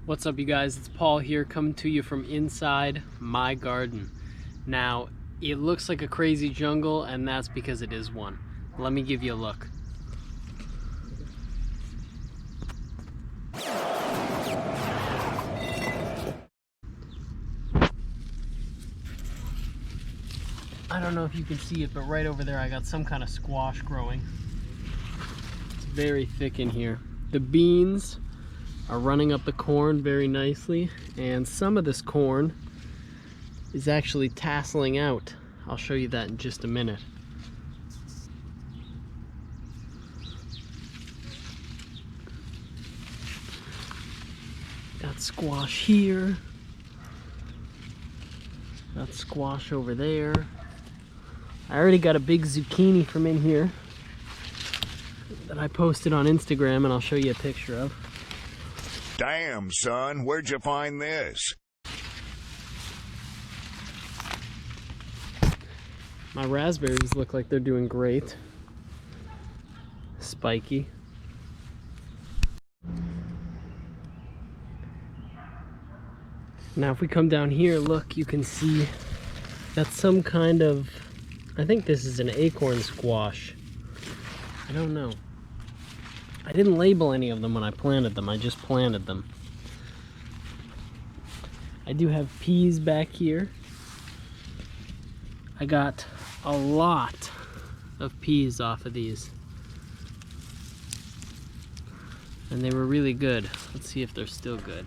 What's up, you guys? It's Paul here, coming to you from inside my garden. Now, it looks like a crazy jungle, and that's because it is one. Let me give you a look. I don't know if you can see it, but right over there I got some kind of squash growing. It's very thick in here. The beans are running up the corn very nicely, and some of this corn is actually tasseling out. I'll show you that in just a minute. Got squash here. Got squash over there. I already got a big zucchini from in here that I posted on Instagram, and I'll show you a picture of. Damn, son, where'd you find this? My raspberries look like they're doing great. Spiky. Now if we come down here, look, you can see that's some kind of, I think this is an acorn squash. I don't know. I didn't label any of them when I planted them, I just planted them. I do have peas back here. I got a lot of peas off of these. And they were really good. Let's see if they're still good.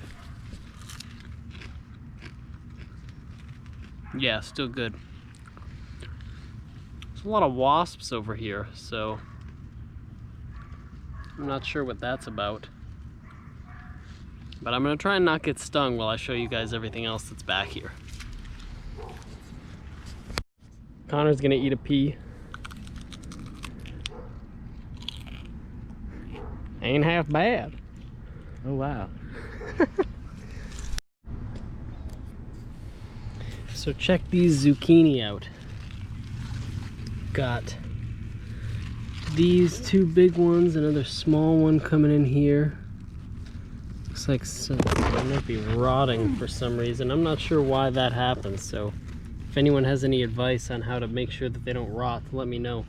Yeah, still good. There's a lot of wasps over here, so I'm not sure what that's about. But I'm gonna try and not get stung while I show you guys everything else that's back here. Connor's gonna eat a pea. Ain't half bad. Oh wow. So check these zucchini out. Got these two big ones, another small one coming in here. Looks like it might be rotting for some reason. I'm not sure why that happens, so if anyone has any advice on how to make sure that they don't rot, let me know.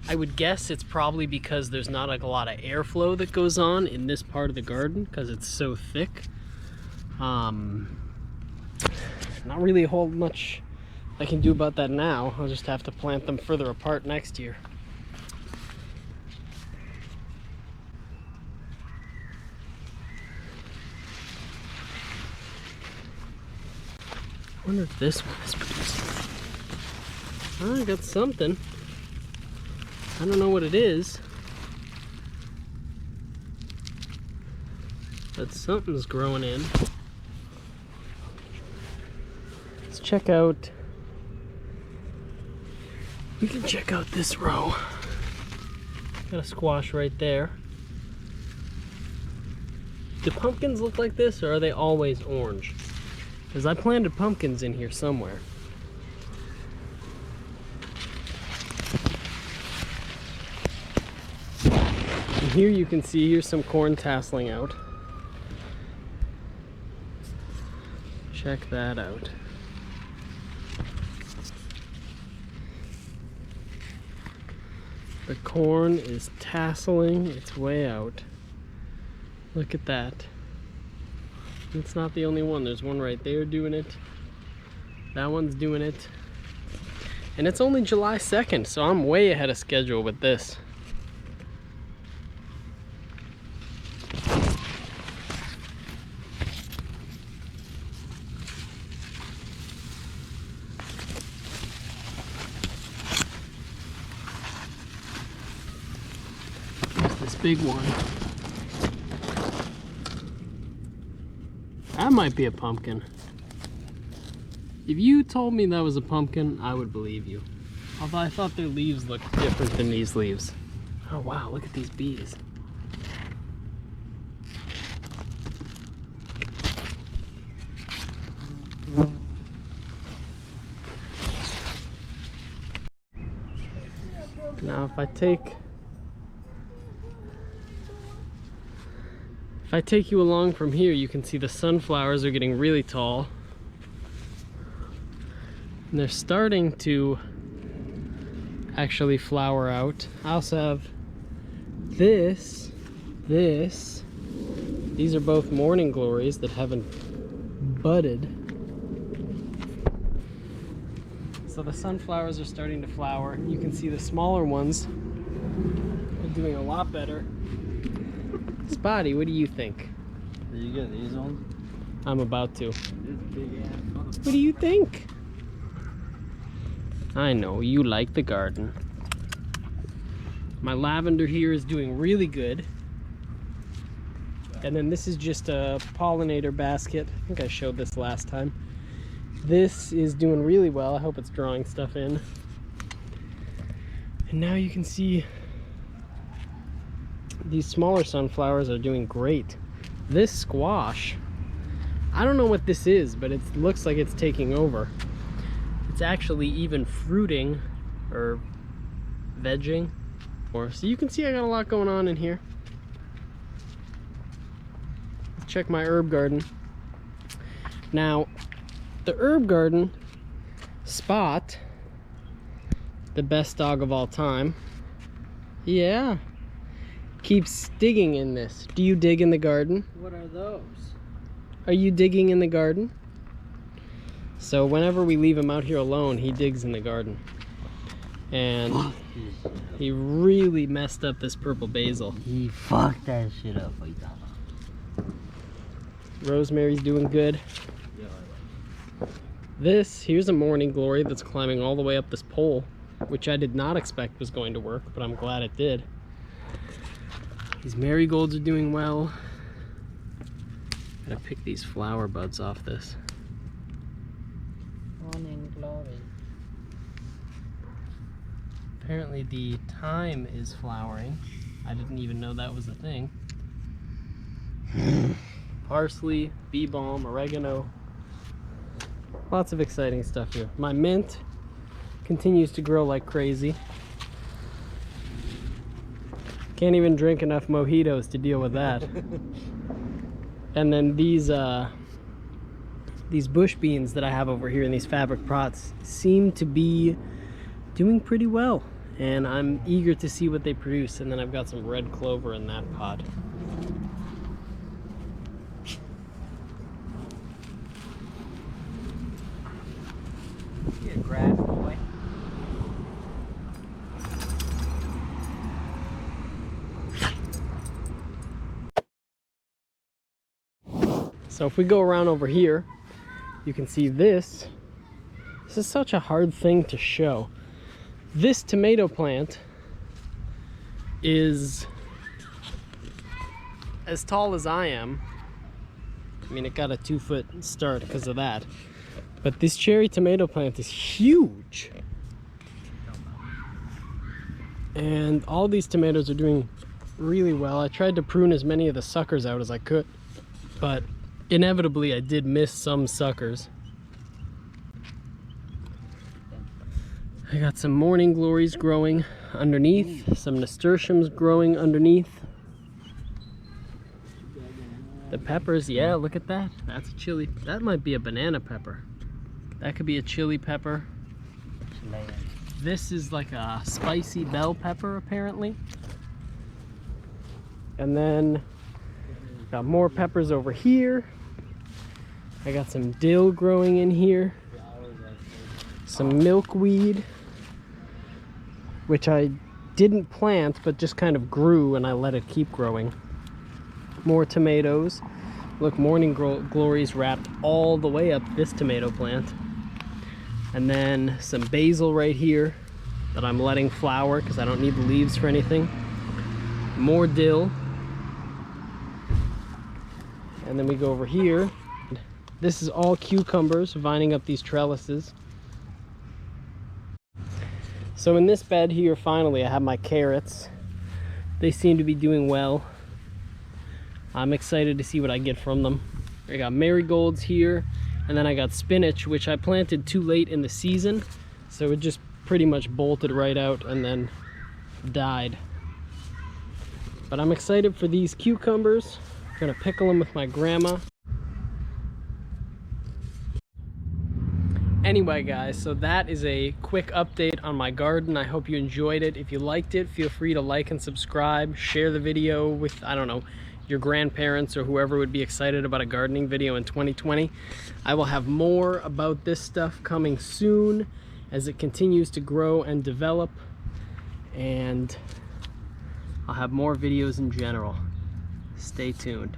I would guess it's probably because there's not like a lot of airflow that goes on in this part of the garden because it's so thick. Not really a whole much I can do about that now. I'll just have to plant them further apart next year. I wonder if this one is producing. Oh, I got something. I don't know what it is, but something's growing in. Let's check out. We can check out this row. Got a squash right there. Do pumpkins look like this, or are they always orange? Because I planted pumpkins in here somewhere. And here you can see, here's some corn tasseling out. Check that out. The corn is tasseling its way out. Look at that. It's not the only one. There's one right there doing it. That one's doing it. And it's only July 2nd, so I'm way ahead of schedule with this. This big one. That might be a pumpkin. If you told me that was a pumpkin, I would believe you. Although I thought their leaves looked different than these leaves. Oh wow, look at these bees. Now if I If I take you along from here, you can see the sunflowers are getting really tall. And they're starting to actually flower out. I also have this. These are both morning glories that haven't budded. So the sunflowers are starting to flower. You can see the smaller ones are doing a lot better. Spotty, what do you think? Did you get these ones? I'm about to. This big ass. What do you think? I know, you like the garden. My lavender here is doing really good. And then this is just a pollinator basket. I think I showed this last time. This is doing really well. I hope it's drawing stuff in. And now you can see these smaller sunflowers are doing great. This squash, I don't know what this is, but it looks like it's taking over. It's actually even fruiting or vegging. So you can see I got a lot going on in here. Let's check my herb garden. Now, the herb garden, Spot, the best dog of all time, yeah, keeps digging in this. Do you dig in the garden? What are those? Are you digging in the garden? So whenever we leave him out here alone, he digs in the garden. And he really messed up this purple basil. He fucked that shit up. Rosemary's doing good. Here's a morning glory that's climbing all the way up this pole, which I did not expect was going to work, but I'm glad it did. These marigolds are doing well. Gotta pick these flower buds off this. Morning glory. Apparently the thyme is flowering. I didn't even know that was a thing. Parsley, bee balm, oregano. Lots of exciting stuff here. My mint continues to grow like crazy. Can't even drink enough mojitos to deal with that. And then these bush beans that I have over here in these fabric pots seem to be doing pretty well. And I'm eager to see what they produce. And then I've got some red clover in that pot. You a grass boy. So if we go around over here, you can see this. This is such a hard thing to show. This tomato plant is as tall as I am. I mean, it got a 2-foot start because of that. But this cherry tomato plant is huge. And all these tomatoes are doing really well. I tried to prune as many of the suckers out as I could, but inevitably I did miss some suckers. I got some morning glories growing underneath, some nasturtiums growing underneath. The peppers, yeah, look at that. That's a chili. That might be a banana pepper. That could be a chili pepper. This is like a spicy bell pepper, apparently. And then got more peppers over here. I got some dill growing in here. Some milkweed, which I didn't plant, but just kind of grew and I let it keep growing. More tomatoes. Look, morning glories wrapped all the way up this tomato plant. And then some basil right here that I'm letting flower because I don't need the leaves for anything. More dill. And then we go over here. This is all cucumbers vining up these trellises. So in this bed here, finally, I have my carrots. They seem to be doing well. I'm excited to see what I get from them. I got marigolds here, and then I got spinach, which I planted too late in the season, so it just pretty much bolted right out and then died. But I'm excited for these cucumbers. gonna pickle them with my grandma. Anyway guys, so that is a quick update on my garden. I hope you enjoyed it. If you liked it, feel free to like and subscribe. Share the video with, I don't know, your grandparents or whoever would be excited about a gardening video in 2020. I will have more about this stuff coming soon as it continues to grow and develop, and I'll have more videos in general. Stay tuned.